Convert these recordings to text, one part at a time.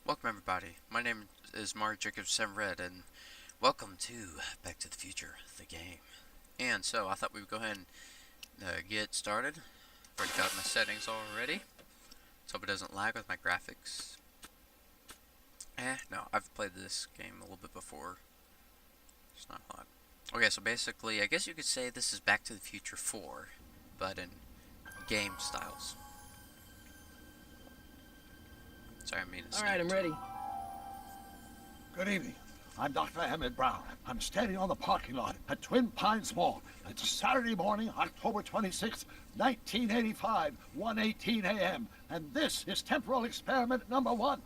Welcome everybody. My name is Jacob7Red and welcome to Back to the Future, the game. And so I thought we would go ahead and get started. Already got my settings already. Let's hope it doesn't lag with my graphics. No, I've played this game a little bit before. It's not hot. Okay, so basically, I guess you could say this is Back to the Future 4, but in game styles. Sorry, I mean to All right, I'm ready. Good evening. I'm Dr. Emmett Brown. I'm standing on the parking lot at Twin Pines Mall. It's Saturday morning, October 26, 1985, 1:18 a.m. And this is temporal experiment number 1.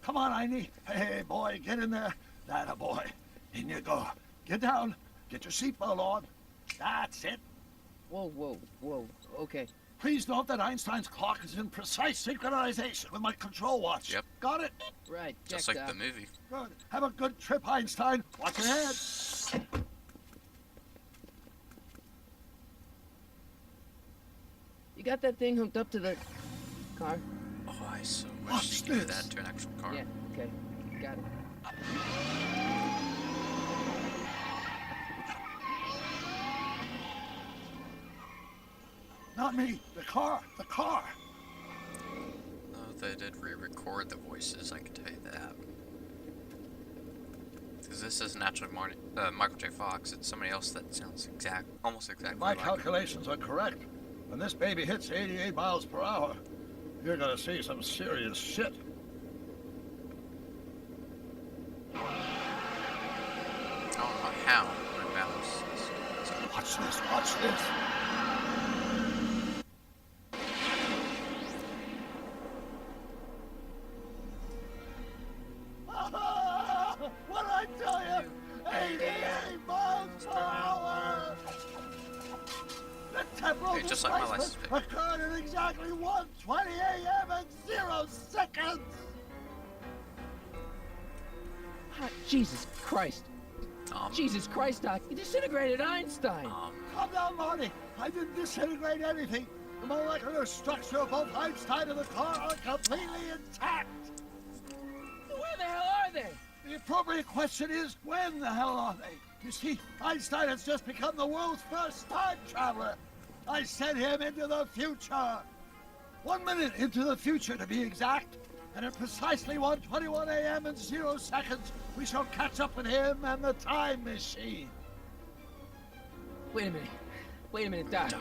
Come on, Einie. Hey, boy, get in there. That a boy. In you go. Get down. Get your seatbelt on. That's it. Whoa. Okay. Please note that Einstein's clock is in precise synchronization with my control watch. Yep. Got it? Right. Just checked like out. the movie. Good. Have a good trip, Einstein. Watch your head. You got that thing hooked up to the car? Oh, I so Watch wish you could do this. that to an actual car. Yeah. Okay. Got it. Not me. The car. The car. Oh, they did re-record the voices, I can tell you that. Because this isn't actually Michael J. Fox, it's somebody else that sounds almost exactly My like him. calculations are correct. When this baby hits 88 miles per hour, you're gonna see some serious shit. I don't know how my mouse is. Watch this. Watch this. What did I tell you? 88 miles per hour! The temporal Hey, just like my license displacement occurred at exactly 1:20 a.m. and 0 seconds! Ah, Jesus Christ. Um, Jesus Christ, Doc. You disintegrated Einstein. Calm down, Marty. I didn't disintegrate anything. The molecular structure of both Einstein and the car are completely intact. Where the hell are they? The appropriate question is, when the hell are they? You see, Einstein has just become the world's first time traveler. I sent him into the future. 1 minute into the future, to be exact. And at precisely 1:21 a.m. and 0 seconds, we shall catch up with him and the time machine. Wait a minute, Doc.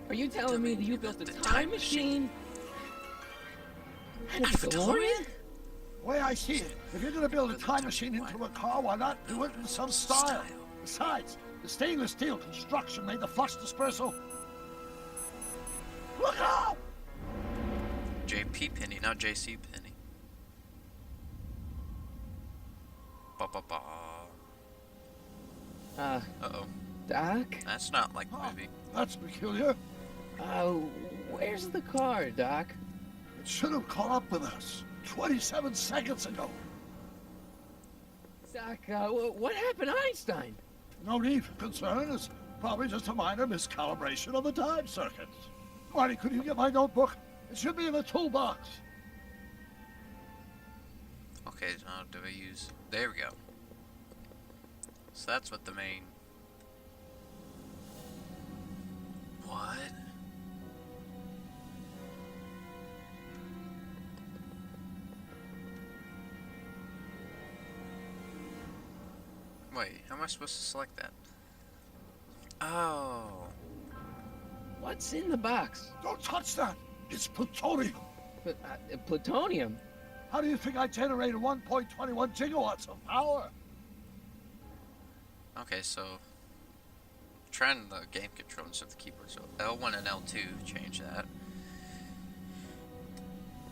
Are you telling me that you built a time machine? And a DeLorean? The way I see it, if you're gonna build a time machine into a car, why not do it in some style? Besides, the stainless steel construction made the flux dispersal. Look out! JP Penny, not JC Penny. Ba ba ba. Uh-oh. Doc? That's not like the Oh, movie. that's peculiar. Where's the car, Doc? It should have caught up with us 27 seconds ago. Doc, what happened to Einstein? No need for concern. It's probably just a minor miscalibration of the time circuits. Marty, could you get my notebook? It should be in the toolbox. Okay, now do I use... There we go. So that's what the main... What? Wait, how am I supposed to select that? Oh. What's in the box? Don't touch that. It's plutonium. Plutonium? How do you think I generated 1.21 gigawatts of power? Okay, so... Trying the game control instead of the keyboard, so L1 and L2, change that.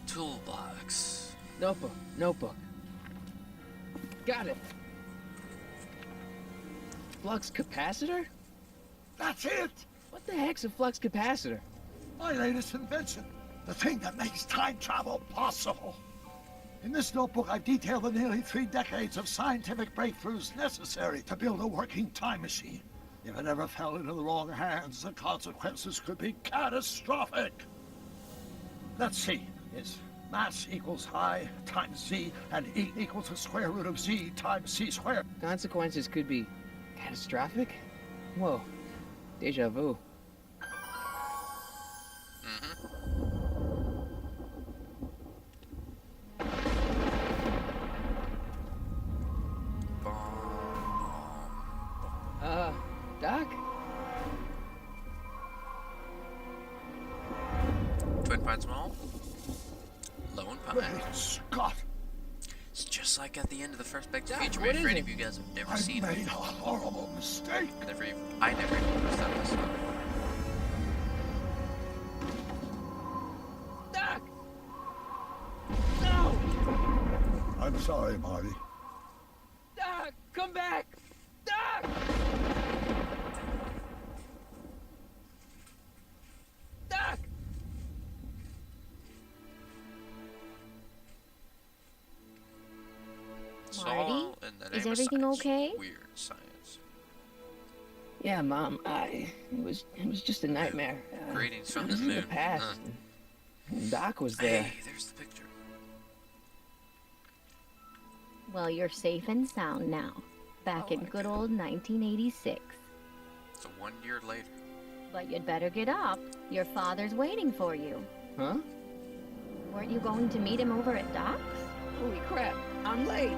Toolbox. Notebook. Got it. Flux capacitor? That's it. What the heck's a flux capacitor? My latest invention. The thing that makes time travel possible. In this notebook, I've detailed the nearly 3 decades of scientific breakthroughs necessary to build a working time machine. If it ever fell into the wrong hands, the consequences could be catastrophic. Let's see. Is Mass equals I times Z, and E equals the square root of Z times C squared. Consequences could be catastrophic? Whoa. Deja vu. Doc? Twin Pines Mall. Lone Pine. Great Scott! It's just like at the end of the first Back to the Doc, Future what movie. is For any it? of you guys have never I seen made it, a horrible mistake. I never even noticed that myself. Doc! No! I'm sorry, Marty. Doc! Come back! Doc! Doc! It's Marty? all in the name Is of everything science. okay? Weird science. Yeah, Mom, it was just a nightmare. Greetings from it the was in moon. the past. Huh. And Doc was there. Hey, there's the picture. Well, you're safe and sound now. Back in like good it. old 1986. So 1 year later. But you'd better get up. Your father's waiting for you. Huh? Weren't you going to meet him over at Doc's? Holy crap, I'm late.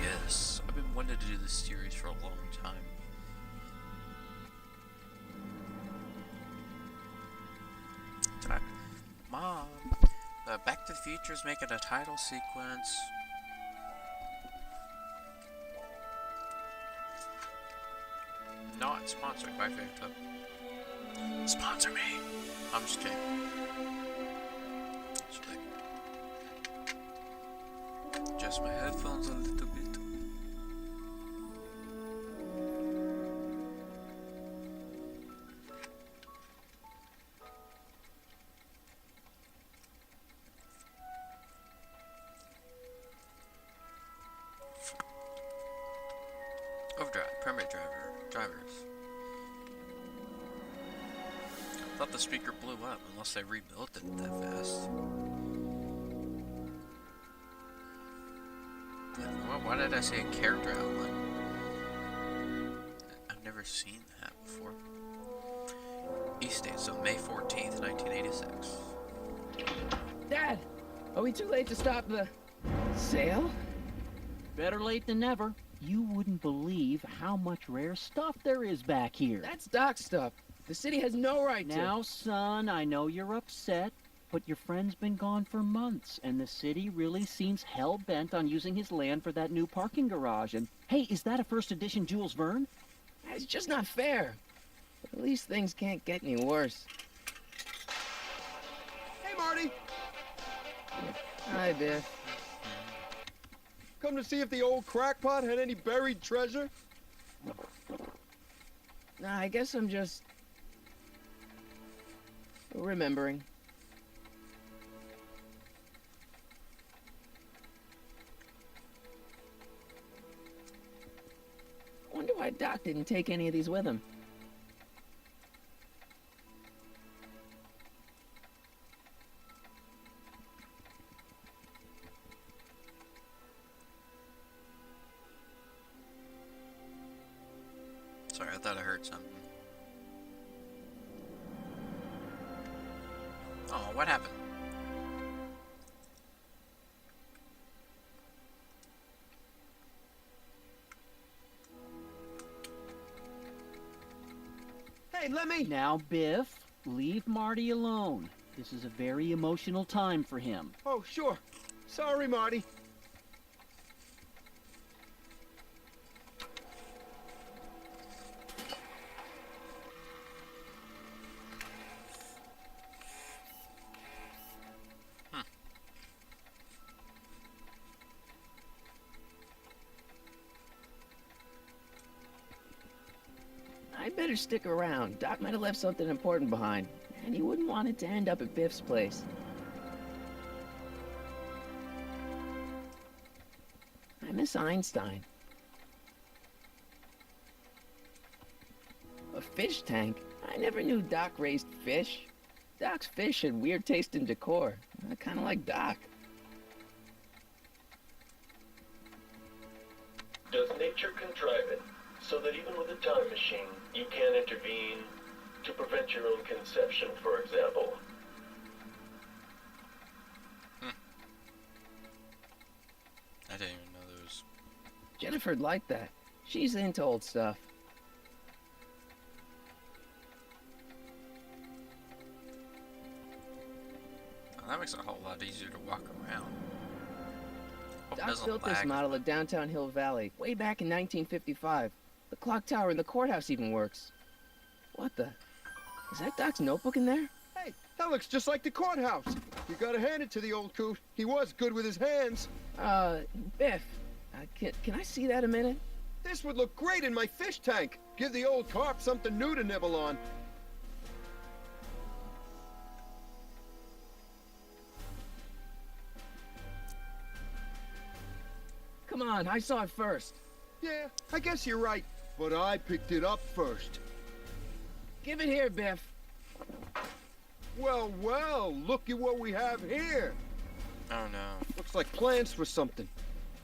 Yes, I've been wanting to do this series for a long time. Mom, Back to the Future's making a title sequence. Not sponsored by Fanta. Sponsor me. I'm just kidding. Just kidding. Adjust my headphones a little bit. Overdrive, primary drivers. Thought the speaker blew up, unless they rebuilt it that fast. Why did I say a character outline? I've never seen that before. East State, so May 14th, 1986. Dad! Are we too late to stop the sale? Better late than never. You wouldn't believe how much rare stuff there is back here. That's Doc's stuff. The city has no right to. Now, son, I know you're upset, but your friend's been gone for months, and the city really seems hell-bent on using his land for that new parking garage. And, hey, is that a first edition Jules Verne? It's just not fair. But at least things can't get any worse. Hey, Marty! Hi, Biff. Come to see if the old crackpot had any buried treasure? Nah, I guess I'm just remembering. I wonder why Doc didn't take any of these with him. Sorry, I thought I heard something. Oh, what happened? Hey, let me... Now, Biff, leave Marty alone. This is a very emotional time for him. Oh, sure. Sorry, Marty. I'd better stick around. Doc might have left something important behind, and he wouldn't want it to end up at Biff's place. I miss Einstein. A fish tank? I never knew Doc raised fish. Doc's fish had weird taste and decor. I kind of like Doc. Does nature contrive it so that even with a time machine, you can intervene to prevent your own conception, for example? I didn't even know there was... Jennifer'd like that. She's into old stuff. Well, that makes it a whole lot easier to walk around. Hope it Doc doesn't built this lag. model of downtown Hill Valley way back in 1955. The clock tower in the courthouse even works. What the? Is that Doc's notebook in there? Hey, that looks just like the courthouse. You gotta hand it to the old coot. He was good with his hands. Biff, can I see that a minute? This would look great in my fish tank. Give the old carp something new to nibble on. Come on, I saw it first. Yeah, I guess you're right. But I picked it up first. Give it here, Biff. Well, well, look at what we have here. Oh no. Looks like plans for something.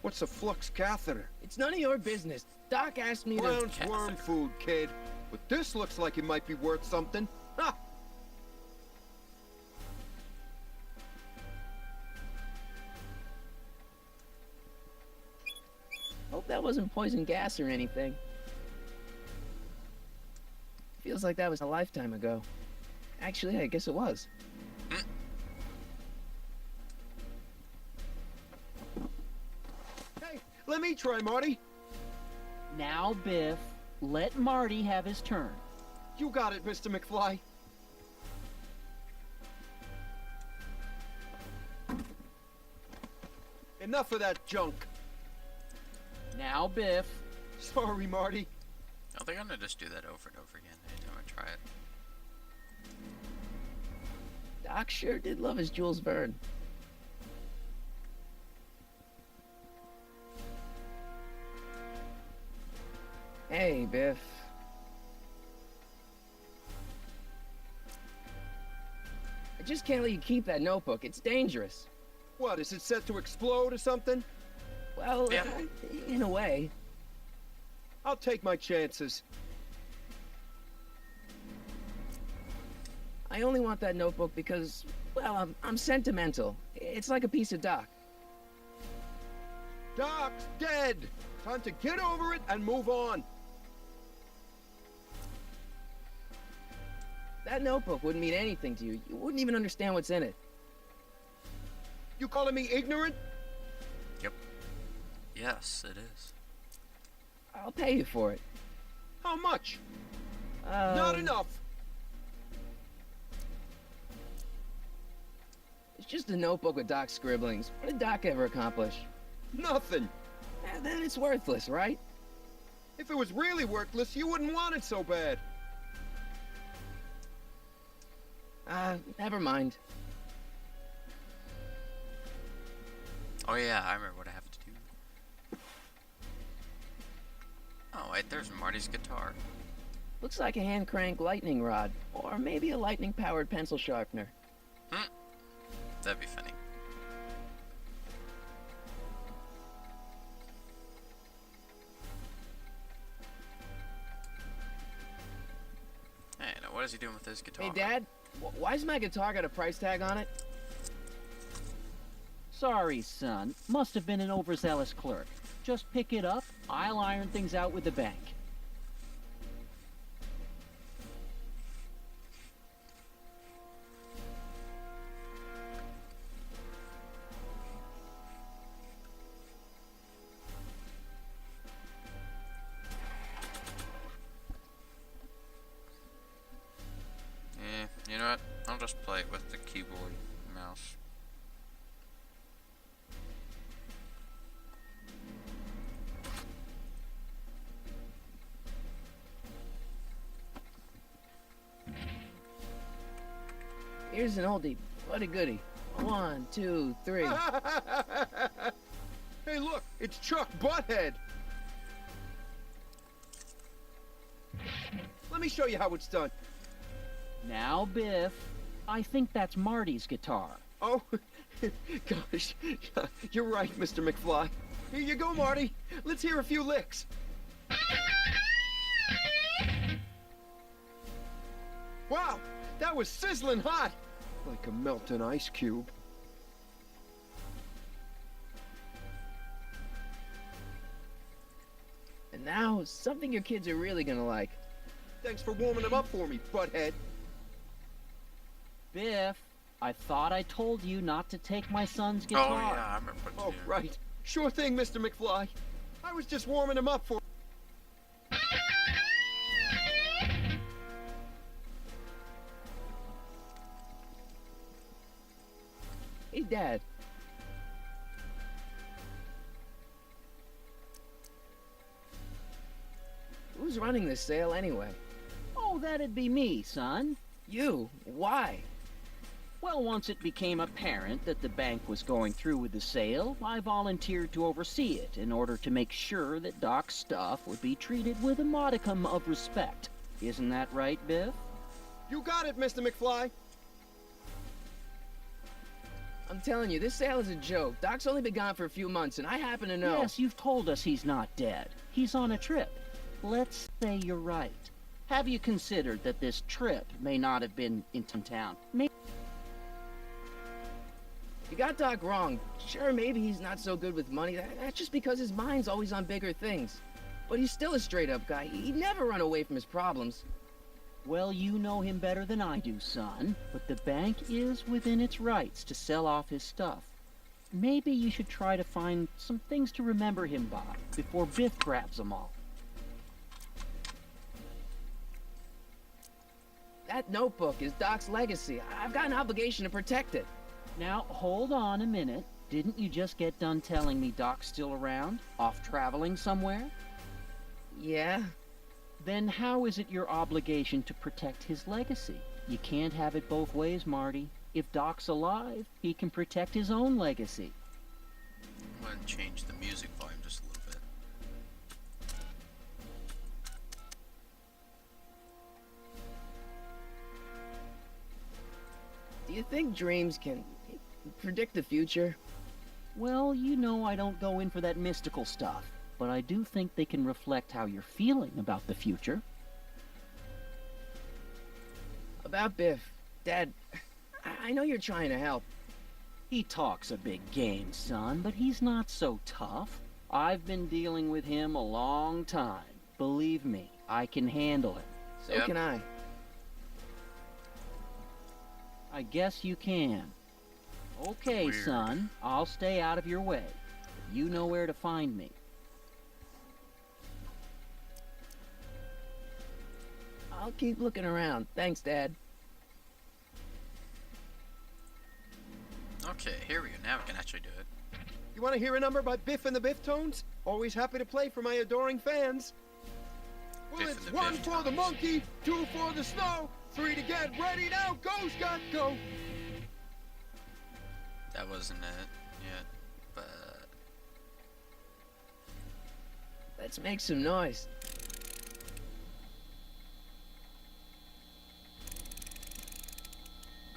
What's a flux catheter? It's none of your business. Doc asked me to... Clown's worm food, kid. But this looks like it might be worth something. Ha! Hope that wasn't poison gas or anything. Feels like that was a lifetime ago. Actually, I guess it was. Hey, let me try, Marty. Now, Biff, let Marty have his turn. You got it, Mr. McFly. Enough of that junk. Now, Biff. Sorry, Marty. Oh, they're gonna just do that over and over again anytime I try it. Doc sure did love his Jules Verne. Hey, Biff. I just can't let you keep that notebook. It's dangerous. What, is it set to explode or something? Well, Yeah. In a way. I'll take my chances. I only want that notebook because, well, I'm sentimental. It's like a piece of Doc. Doc's dead. Time to get over it and move on. That notebook wouldn't mean anything to you. You wouldn't even understand what's in it. You calling me ignorant? Yep. Yes, it is. I'll pay you for it. How much? Not enough. It's just a notebook with Doc's scribblings. What did Doc ever accomplish? Nothing. Then it's worthless, right? If it was really worthless, you wouldn't want it so bad. Never mind. Oh yeah, I remember what I have to do. Oh wait, there's Marty's guitar. Looks like a hand crank lightning rod, or maybe a lightning powered pencil sharpener. That'd be funny. Hey, now what is he doing with his guitar? Hey, Dad, why's my guitar got a price tag on it? Sorry, son. Must have been an overzealous clerk. Just pick it up. I'll iron things out with the bank. You know what? I'll just play it with the keyboard and mouse. Here's an oldie. What a goodie. 1, 2, 3. Hey, look, it's Chuck Butthead. Let me show you how it's done. Now, Biff, I think that's Marty's guitar. Oh, gosh. You're right, Mr. McFly. Here you go, Marty. Let's hear a few licks. Wow, that was sizzling hot. Like a melting ice cube. And now, something your kids are really gonna like. Thanks for warming them up for me, butthead. Biff, I thought I told you not to take my son's Oh guitar. yeah, I remember what to Oh, do. right. Sure thing, Mr. McFly. I was just warming him up for... Hey, Dad. Who's running this sale anyway? Oh, that'd be me, son. You? Why? Well, once it became apparent that the bank was going through with the sale, I volunteered to oversee it in order to make sure that Doc's stuff would be treated with a modicum of respect. Isn't that right, Biff? You got it, Mr. McFly. I'm telling you, this sale is a joke. Doc's only been gone for a few months, and I happen to know. Yes, you've told us he's not dead. He's on a trip. Let's say you're right. Have you considered that this trip may not have been into town? You got Doc wrong. Sure, maybe he's not so good with money. That's just because his mind's always on bigger things. But he's still a straight-up guy. He'd never run away from his problems. Well, you know him better than I do, son. But the bank is within its rights to sell off his stuff. Maybe you should try to find some things to remember him by before Biff grabs them all. That notebook is Doc's legacy. I've got an obligation to protect it. Now, hold on a minute. Didn't you just get done telling me Doc's still around? Off traveling somewhere? Yeah? Then how is it your obligation to protect his legacy? You can't have it both ways, Marty. If Doc's alive, he can protect his own legacy. I'm gonna change the music volume just a little bit. Do you think dreams can predict the future? Well, you know I don't go in for that mystical stuff, but I do think they can reflect how you're feeling about the future. About Biff. Dad, I know you're trying to help. He talks a big game, son, but he's not so tough. I've been dealing with him a long time. Believe me, I can handle him. So Yep. can I. I guess you can. Okay, Weird. son, I'll stay out of your way. You know where to find me. I'll keep looking around. Thanks, Dad. Okay, here we go. Now we can actually do it. You want to hear a number by Biff and the Biff Tones? Always happy to play for my adoring fans. Well, Biff it's and the 1 Biff for the Tones. monkey, 2 for the snow, 3 to get ready now. Go, Scott, go. That wasn't it yet, but Let's make some noise.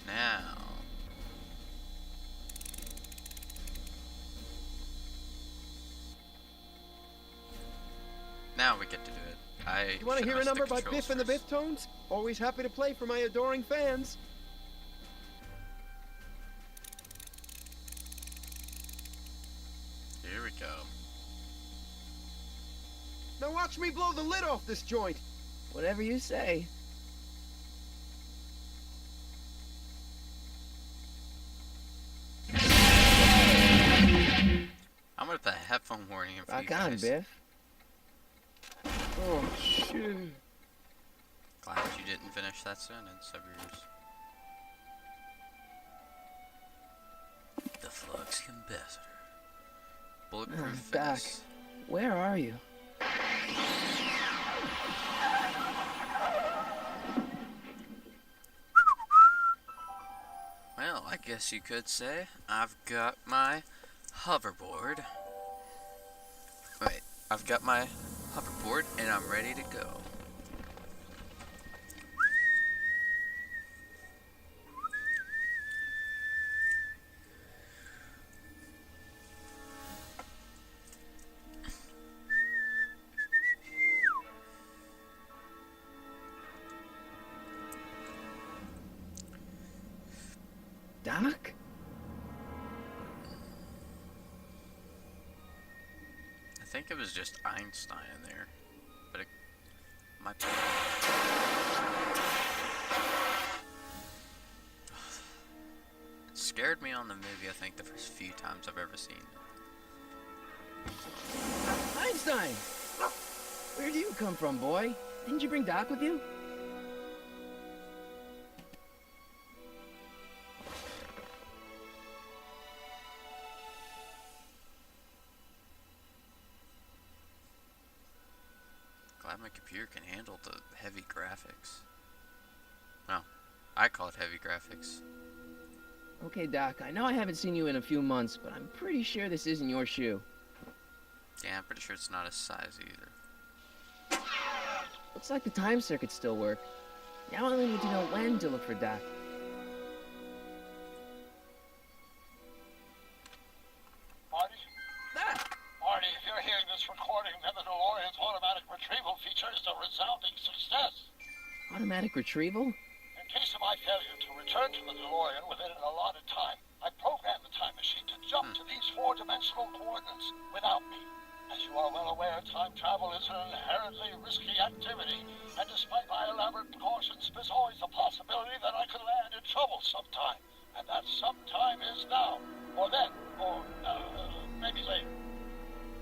now. Now we get to do it. You want to should hear a mess the number by controls Biff and the first. Biff Tones? Always happy to play for my adoring fans. Here we go. Now watch me blow the lid off this joint. Whatever you say. I'm gonna put a headphone warning in for you Rock on, guys. Biff. Oh, shit. Glad you didn't finish that sentence of yours. The flux capacitor. Bulletproof Doc. fitness. Where are you? Well, I guess you could say I've got my hoverboard. Wait, I've got my hoverboard and I'm ready to go. Doc? I think it was just Einstein in there, but it might be. It scared me on the movie, I think, the first few times I've ever seen it. Einstein! Where do you come from, boy? Didn't you bring Doc with you? Glad my computer can handle the heavy graphics. No, I call it heavy graphics. Okay, Doc, I know I haven't seen you in a few months, but I'm pretty sure this isn't your shoe. Yeah, I'm pretty sure it's not a size either. Looks like the time circuits still work. Now I only need to know when to look for Doc. Marty? Ah! Marty, if you're hearing this recording, then the DeLorean's automatic retrieval feature is a resounding success. Automatic retrieval? In case of my failure to return to the DeLorean within an allotted time, I programmed the time machine to jump to these four-dimensional coordinates without me. As you are well aware, time travel is an inherently risky activity, and despite my elaborate precautions, there's always a possibility that I could land in trouble sometime. And that sometime is now, or then, or maybe later.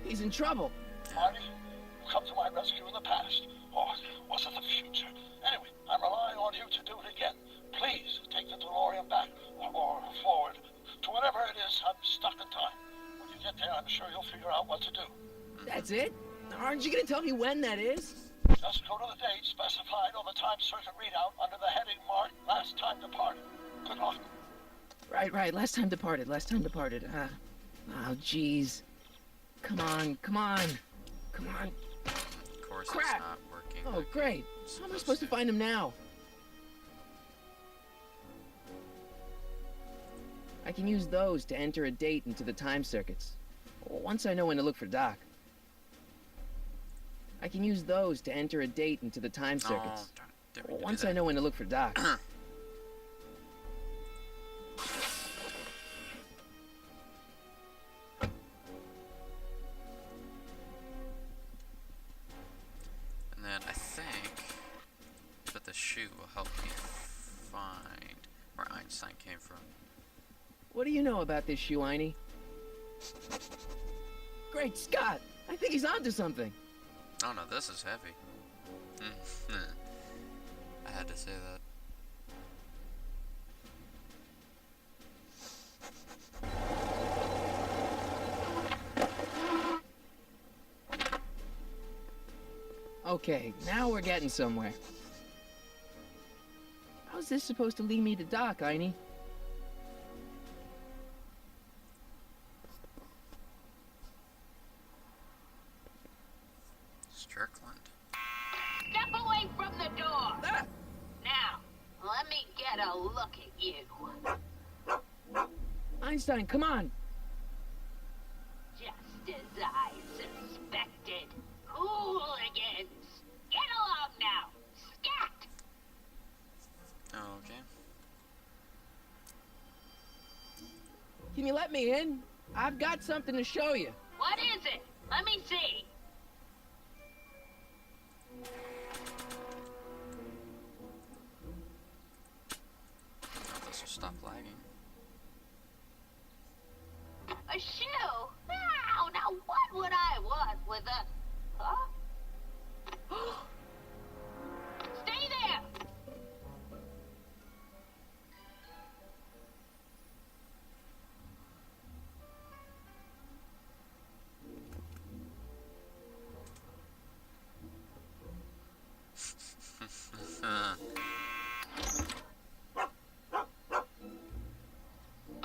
He's in trouble. Marty, you come to my rescue in the past, or was it the future? Anyway, I'm relying on you to do it again. Please take the DeLorean back, or forward, to whatever it is I'm stuck in time. When you get there, I'm sure you'll figure out what to do. That's it? Aren't you gonna tell me when that is? Just go to the date specified on the time circuit readout under the heading marked Last Time Departed. Good luck. Right. Last time departed. Oh, jeez. Come on. Come on. Of course, Crap! it's not working. Oh, like great. it's How am I supposed to find him now? I can use those to enter a date into the time circuits. Once I know when to look for Doc. I can use those to enter a date into the time circuits. Oh, didn't mean to do Once that. I know when to look for Doc. And then I think that the shoe will help me find where Einstein came from. What do you know about this shoe, Einie? Great Scott! I think he's onto something. Oh no, this is heavy. I had to say that. Okay, now we're getting somewhere. How's this supposed to lead me to Doc, Einie? Strickland. Step away from the door! Ah! Now, let me get a look at you. Einstein, come on! Just as I suspected. Hooligans! Get along now! Scat! Oh, okay. Can you let me in? I've got something to show you. What is it? Let me see. Oh, this will stop lagging. A shoe? Now what would I want with a... Huh? Stay there!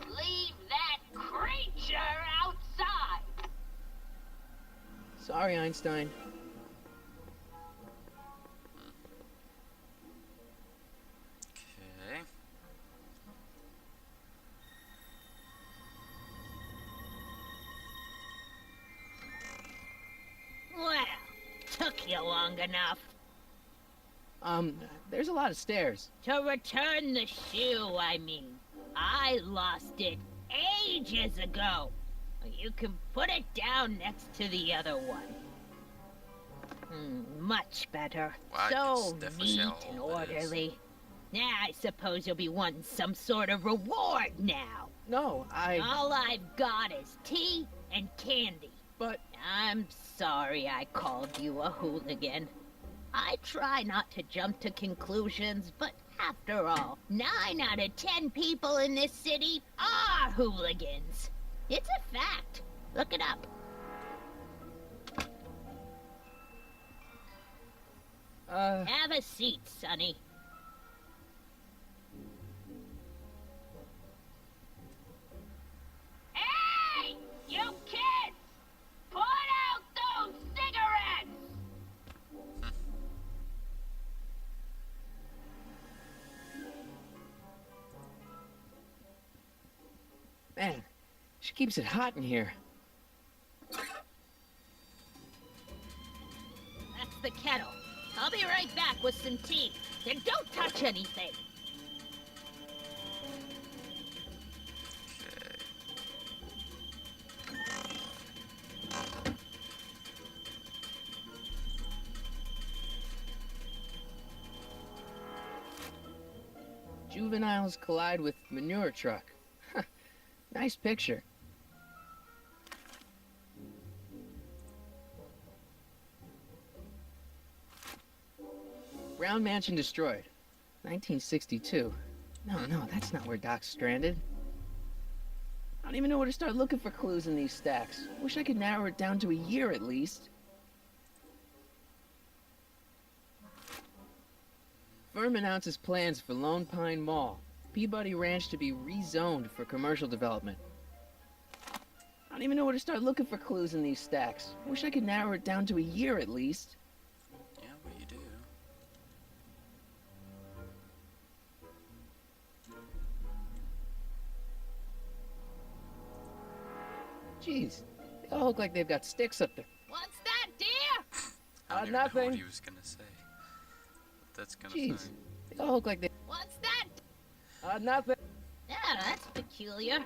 Leave that creature outside! Sorry, Einstein. Okay. Well, took you long enough. There's a lot of stairs. To return the shoe, I mean. I lost it ages ago. You can put it down next to the other one. Much better. Well, I So can definitely see neat how and old it is. orderly. Now I suppose you'll be wanting some sort of reward now. No, All I've got is tea and candy. But I'm sorry I called you a hooligan. I try not to jump to conclusions, but after all, 9 out of 10 people in this city are hooligans. It's a fact. Look it up. Have a seat, Sonny. Hey! You kids! Put out those cigarettes! man, she keeps it hot in here. That's the kettle. I'll be right back with some tea. And don't touch anything. Okay. Juveniles collide with manure truck. Nice picture. Brown Mansion destroyed. 1962. No, that's not where Doc's stranded. I don't even know where to start looking for clues in these stacks. Wish I could narrow it down to a year at least. Firm announces plans for Lone Pine Mall. Peabody Ranch to be rezoned for commercial development. I don't even know where to start looking for clues in these stacks. Wish I could narrow it down to a year at least. Yeah, what you do. Jeez, they all look like they've got sticks up there. What's that, dear? I don't even know nothing. what he was gonna say. That's kind of Jeez, funny. they all look like they... What's that? Nothing. Yeah, that's peculiar.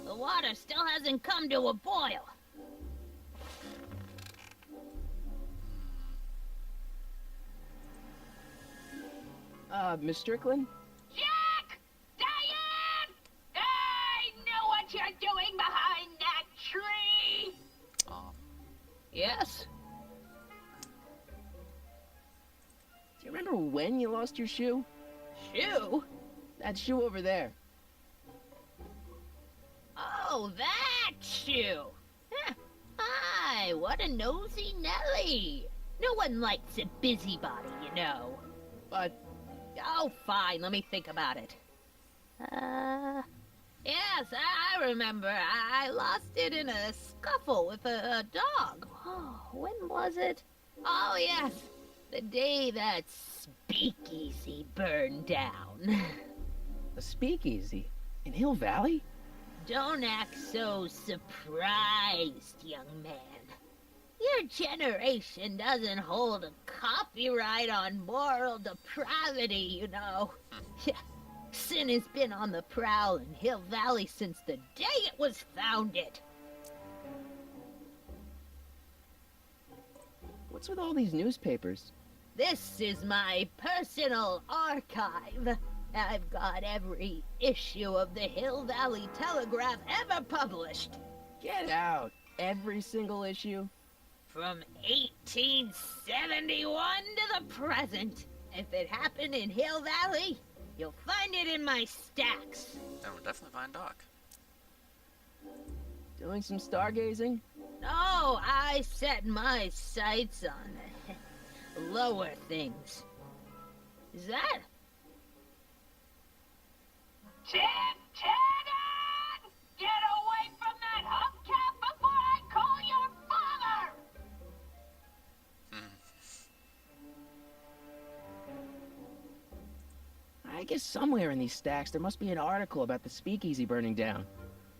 The water still hasn't come to a boil. Miss Strickland? Jack! Diane! I know what you're doing behind that tree! Aw. Yes? Do you remember when you lost your shoe? Shoe? That shoe over there. Oh, that shoe! Huh. Hi, what a nosy Nelly! No one likes a busybody, you know. But Oh, fine, let me think about it. Yes, I remember. I lost it in a scuffle with a dog. Oh, when was it? Oh, yes, the day that speakeasy burned down. a speakeasy in Hill Valley? Don't act so surprised, young man. Your generation doesn't hold a copyright on moral depravity, you know. Sin has been on the prowl in Hill Valley since the day it was founded. What's with all these newspapers? This is my personal archive. I've got every issue of the Hill Valley Telegraph ever published. Get out. Every single issue? From 1871 to the present. If it happened in Hill Valley, you'll find it in my stacks. Then we'll definitely find Doc. Doing some stargazing? No, I set my sights on lower things. Is that? Lieutenant! Get away from that hubcap before I call your father! I guess somewhere in these stacks there must be an article about the speakeasy burning down.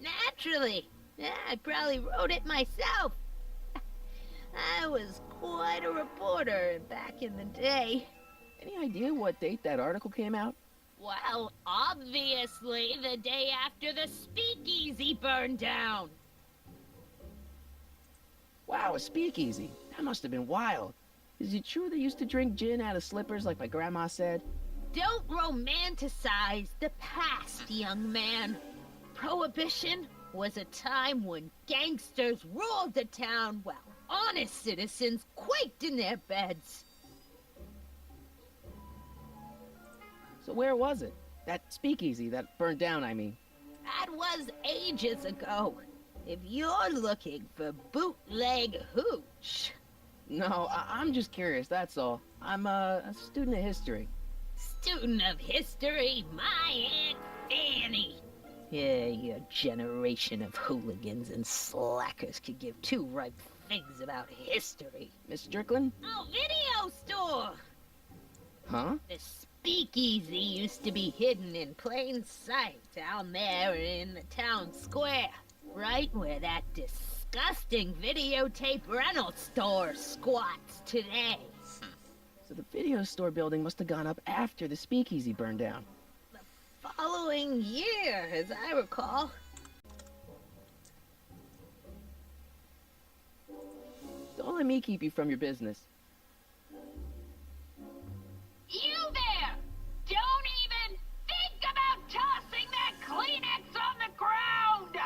Naturally. Yeah, I probably wrote it myself. I was quite a reporter back in the day. Any idea what date that article came out? Well, obviously the day after the speakeasy burned down. Wow, a speakeasy. That must have been wild. Is it true they used to drink gin out of slippers like my grandma said? Don't romanticize the past, young man. Prohibition was a time when gangsters ruled the town while honest citizens quaked in their beds. So where was it? That speakeasy that burned down, I mean. That was ages ago. If you're looking for bootleg hooch. No, I'm just curious, that's all. I'm a student of history. Student of history, my Aunt Fanny. Yeah, your generation of hooligans and slackers could give two ripe figs about history. Miss Strickland? Oh, video store! Huh? The speakeasy used to be hidden in plain sight down there in the town square. Right where that disgusting videotape rental store squats today. So the video store building must have gone up after the speakeasy burned down. Following year, as I recall. Don't let me keep you from your business. You there! Don't even think about tossing that Kleenex on the ground!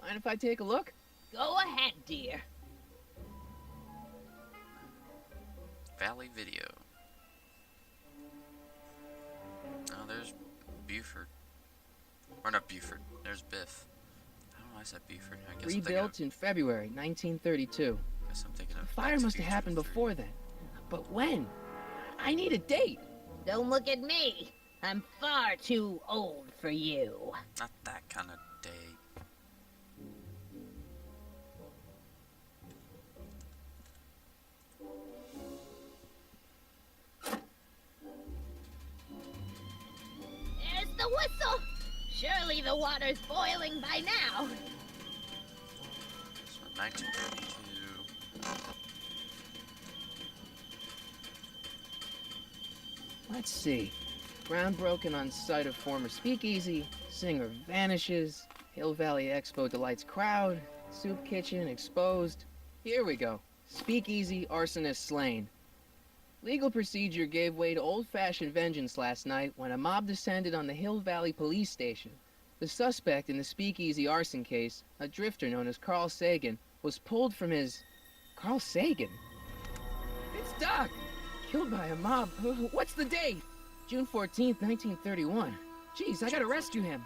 Mind if I take a look? Go ahead, dear. Valley Video. Oh, there's Buford. Or not Buford. There's Biff. I don't know why I said Buford. I guess Rebuilt in February 1932. Guess I'm thinking of The fire Back to must have Future happened 3. before then. But when? I need a date. Don't look at me. I'm far too old for you. Not that kind of day. There's the whistle. Surely the water's boiling by now. So 1932. Let's see. Ground broken on site of former speakeasy. Singer vanishes. Hill Valley Expo delights crowd. Soup kitchen exposed. Here we go. Speakeasy arsonist slain. Legal procedure gave way to old-fashioned vengeance last night when a mob descended on the Hill Valley police station. The suspect in the speakeasy arson case, a drifter known as Carl Sagan, was pulled from his... Carl Sagan? It's Doc! Killed by a mob. What's the date? June 14th, 1931. Jeez, I gotta rescue him.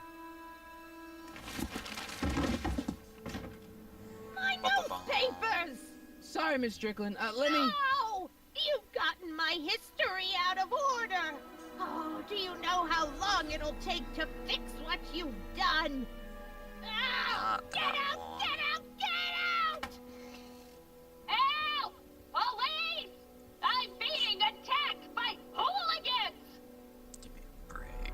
My Ba-ba-bum. newspapers! Sorry, Miss Strickland. Let me... No! You've gotten my history out of order! Oh, do you know how long it'll take to fix what you've done? Ow! Not Get that out! long. Get out! Get out! Help! Police! I'm being attacked by hooligans! Give me a break.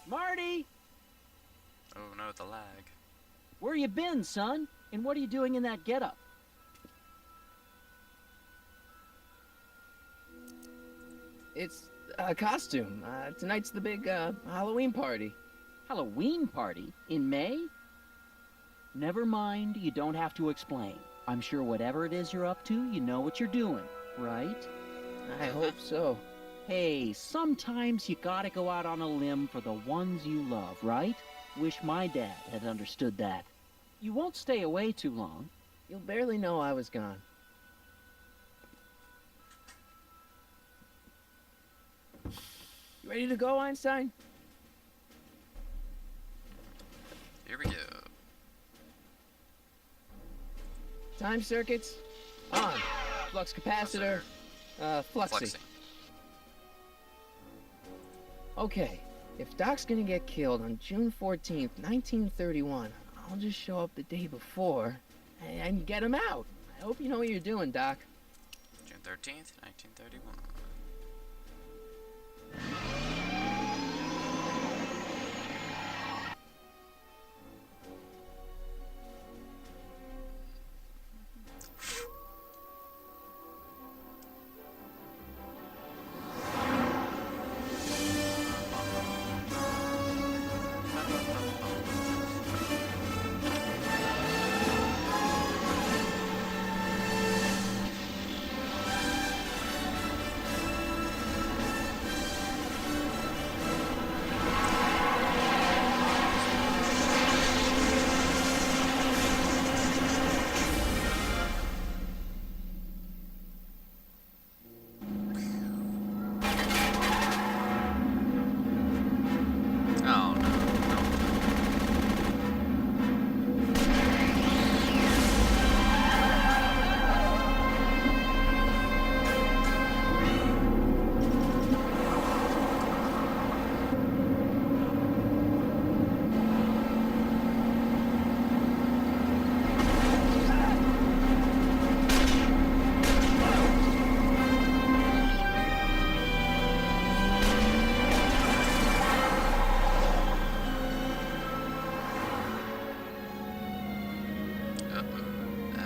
Marty, Oh no, the lag. where you been, son? And what are you doing in that getup? It's a costume. Tonight's the big, Halloween party. Halloween party? In May? Never mind, you don't have to explain. I'm sure whatever it is you're up to, you know what you're doing, right? I hope so. Hey, sometimes you gotta go out on a limb for the ones you love, right? Wish my dad had understood that. You won't stay away too long. You'll barely know I was gone. You ready to go, Einstein? Here we go. Time circuits on. Flux capacitor, fluxing. Flexing. Okay, if Doc's gonna get killed on June 14th, 1931, I'll just show up the day before and get him out. I hope you know what you're doing, Doc. June 13th, 1931.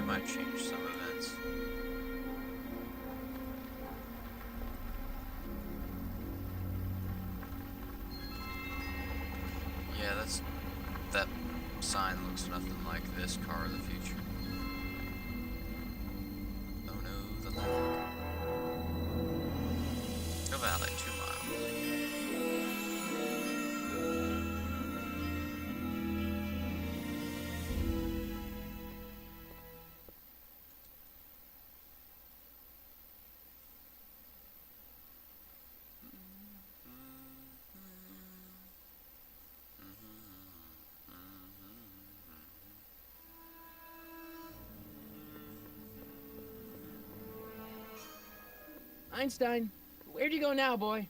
might change some events. Yeah, that sign looks nothing like this car of the future. Oh no, the lag. Go valley, 2 miles. Einstein, where'd you go now, boy?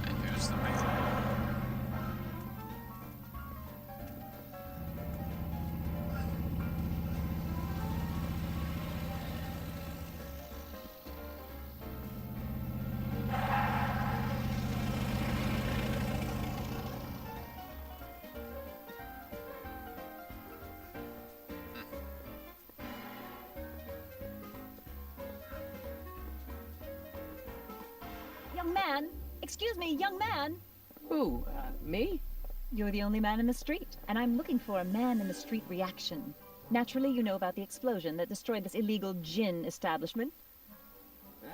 And here's the main. Young man! Excuse me, young man! Who, me? You're the only man in the street, and I'm looking for a man-in-the-street reaction. Naturally, you know about the explosion that destroyed this illegal gin establishment.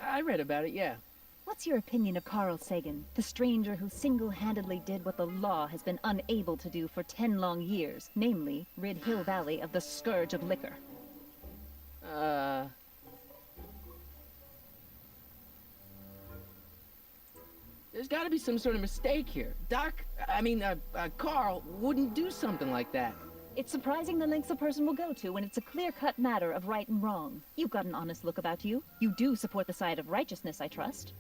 I read about it, yeah. What's your opinion of Carl Sagan, the stranger who single-handedly did what the law has been unable to do for 10 long years, namely, rid Hill Valley of the scourge of liquor? There's gotta be some sort of mistake here. Carl wouldn't do something like that. It's surprising the lengths a person will go to when it's a clear-cut matter of right and wrong. You've got an honest look about you. You do support the side of righteousness, I trust.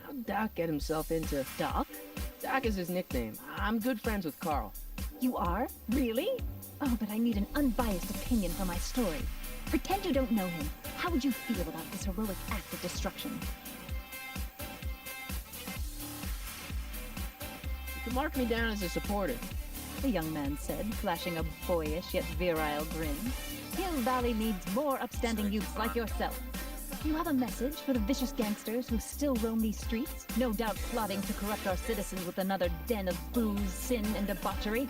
How'd Doc get himself into... Doc? Doc is his nickname. I'm good friends with Carl. You are? Really? Oh, but I need an unbiased opinion for my story. Pretend you don't know him. How would you feel about this heroic act of destruction? You can mark me down as a supporter. The young man said, flashing a boyish yet virile grin. Hill Valley needs more upstanding youths like yourself. Do you have a message for the vicious gangsters who still roam these streets, no doubt plotting to corrupt our citizens with another den of booze, sin, and debauchery?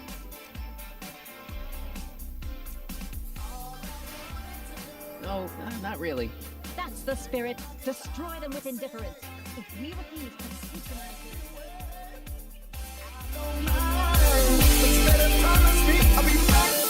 No, not really. That's the spirit. Destroy them with indifference. If we refuse to speak them I'll be back.